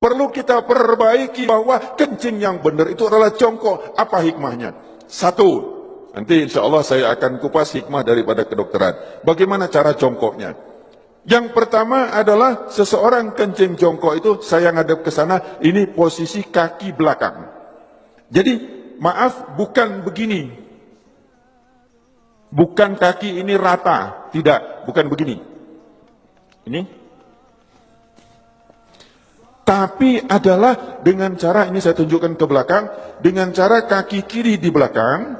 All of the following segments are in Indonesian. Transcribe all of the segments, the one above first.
Perlu kita perbaiki bahwa kencing yang benar itu adalah jongkok. Apa hikmahnya? Satu, nanti insya Allah saya akan kupas hikmah daripada kedokteran. Bagaimana cara jongkoknya? Yang pertama adalah seseorang kencing jongkok itu, saya ngadep ke sana, ini posisi kaki belakang. Jadi, maaf, bukan begini. Bukan kaki ini rata, tidak, bukan begini. Ini. Tapi adalah dengan cara, ini saya tunjukkan ke belakang, dengan cara kaki kiri di belakang,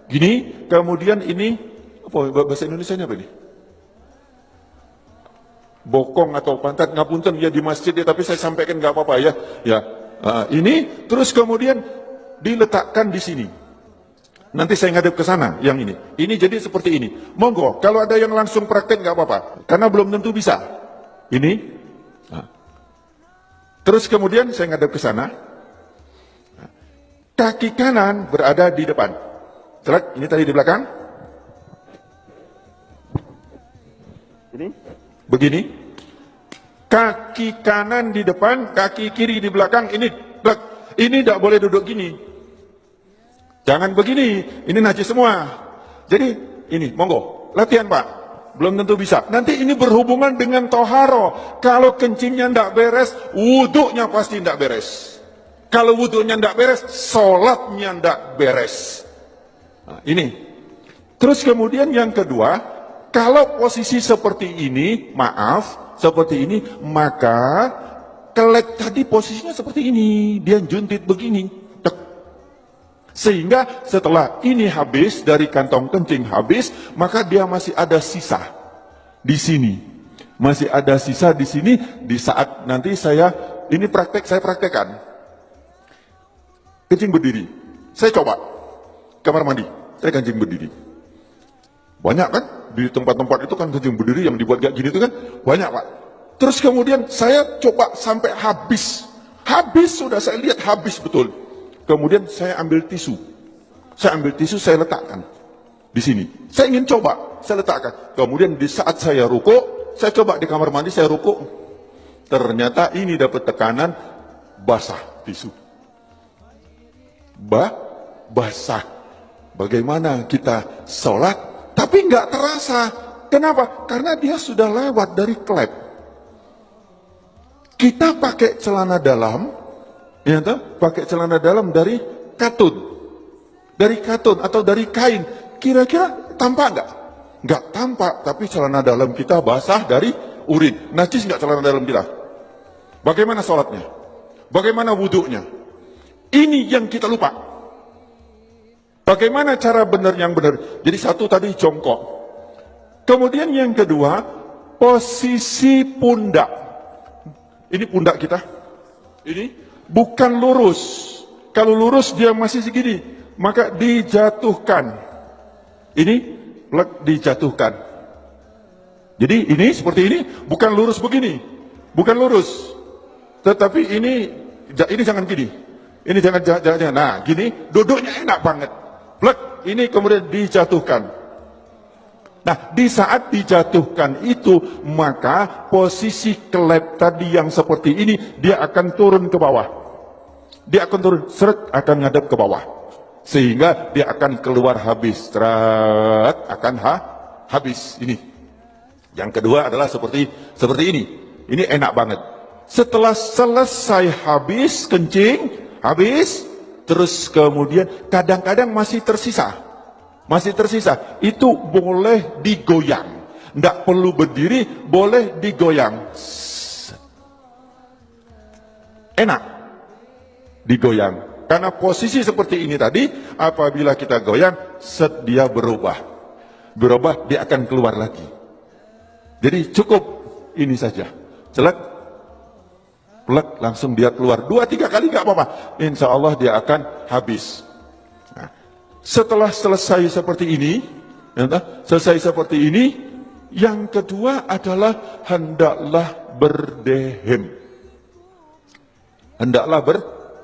gini, kemudian ini, apa bahasa Indonesianya apa ini? Bokong atau pantat, ngapunten ya di masjid ya, tapi saya sampaikan nggak apa-apa ya. Ya, ini terus kemudian diletakkan di sini. Nanti saya ngadep ke sana yang ini. Ini jadi seperti ini. Monggo, kalau ada yang langsung praktek nggak apa-apa, karena belum tentu bisa. Ini. Terus kemudian saya ngadep ke sana. Kaki kanan berada di depan. Ini tadi di belakang. Ini. Begini. Kaki kanan di depan, kaki kiri di belakang. Ini tidak boleh duduk gini. Jangan begini. Ini najis semua. Jadi ini, monggo. Latihan Pak. Belum tentu bisa. Nanti ini berhubungan dengan toharo. Kalau kencingnya tidak beres, wuduknya pasti tidak beres. Kalau wuduknya tidak beres, sholatnya tidak beres. Nah, ini. Terus kemudian yang kedua, kalau posisi seperti ini, maaf, seperti ini, maka kelek tadi posisinya seperti ini. Dia juntit begini. Sehingga setelah ini habis, dari kantong kencing habis, maka dia masih ada sisa di sini. Masih ada sisa di sini, di saat nanti saya praktekkan. Kencing berdiri. Saya coba. Kamar mandi. Saya kencing berdiri. Banyak kan? Di tempat-tempat itu kan kencing berdiri yang dibuat kayak gini itu kan banyak Pak. Terus kemudian saya coba sampai habis. Habis sudah saya lihat habis betul. Kemudian saya ambil tisu. Saya letakkan di sini. Saya ingin coba, saya letakkan. Kemudian di saat saya rukuk, saya coba di kamar mandi, saya rukuk. Ternyata ini dapat tekanan basah tisu. Basah. Bagaimana kita sholat, tapi nggak terasa. Kenapa? Karena dia sudah lewat dari klep. Kita pakai celana dalam, ya toh? Pakai celana dalam dari katun atau dari kain, kira-kira tampak nggak? Nggak tampak, tapi celana dalam kita basah dari urin. Najis nggak celana dalam kita? Bagaimana sholatnya? Bagaimana wuduknya? Ini yang kita lupa. Bagaimana cara benar yang benar? Jadi satu tadi jongkok. Kemudian yang kedua, posisi pundak. Ini pundak kita. Ini bukan lurus. Kalau lurus dia masih segini, maka dijatuhkan. Ini dijatuhkan. Jadi ini seperti ini, bukan lurus begini. Bukan lurus. Tetapi ini jangan gini. Ini jangan. Nah, gini duduknya enak banget. Ini kemudian dijatuhkan. Nah, di saat dijatuhkan itu, maka posisi kelep tadi yang seperti ini, dia akan turun ke bawah. Dia akan turun, akan ngadep ke bawah. Sehingga dia akan keluar habis. Habis. Ini. Yang kedua adalah seperti ini. Ini enak banget. Setelah selesai habis, kencing, habis, terus kemudian kadang-kadang masih tersisa. Itu boleh digoyang. Tidak perlu berdiri, boleh digoyang. Enak digoyang. Karena posisi seperti ini tadi, apabila kita goyang, dia berubah. Dia akan keluar lagi. Jadi cukup ini saja. Langsung dia keluar 2-3 kali nggak apa-apa, insya Allah dia akan habis. Nah, setelah selesai seperti ini, yang kedua adalah hendaklah berdehem.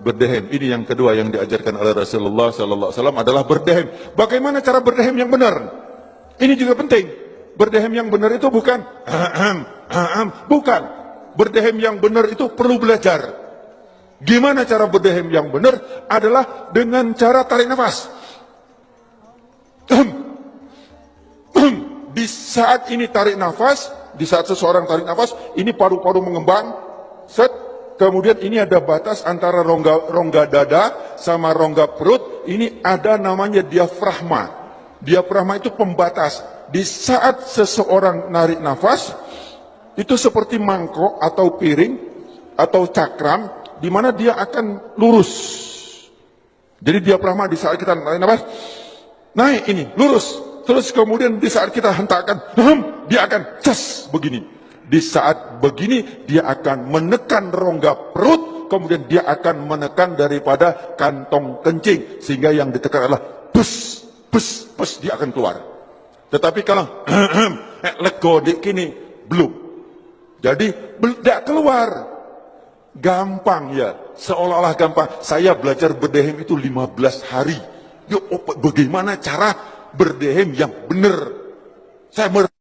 Berdehem. Ini yang kedua yang diajarkan oleh Rasulullah Sallallahu Alaihi Wasallam adalah berdehem. Bagaimana cara berdehem yang benar? Ini juga penting. Berdehem yang benar itu bukan. Berdehem yang benar itu perlu belajar. Gimana cara berdehem yang benar? Adalah dengan cara tarik nafas. Di saat ini tarik nafas, di saat seseorang tarik nafas, ini paru-paru mengembang, set, kemudian ini ada batas antara rongga dada sama rongga perut, ini ada namanya diafragma. Diafragma itu pembatas. Di saat seseorang narik nafas, itu seperti mangkok atau piring atau cakram, di mana dia akan lurus. Jadi diafragma di saat kita narik nafas, naik ini, lurus. Terus kemudian di saat kita hentakkan, dia akan cas begini. Di saat begini, dia akan menekan rongga perut, kemudian dia akan menekan daripada kantong kencing. Sehingga yang ditekan adalah bus, bus, bus, dia akan keluar. Tetapi kalau lego dik kini, belum. Jadi, tidak keluar. Gampang ya, seolah-olah gampang. Saya belajar berdehem itu 15 hari. Yuk, bagaimana cara berdehem yang benar? Saya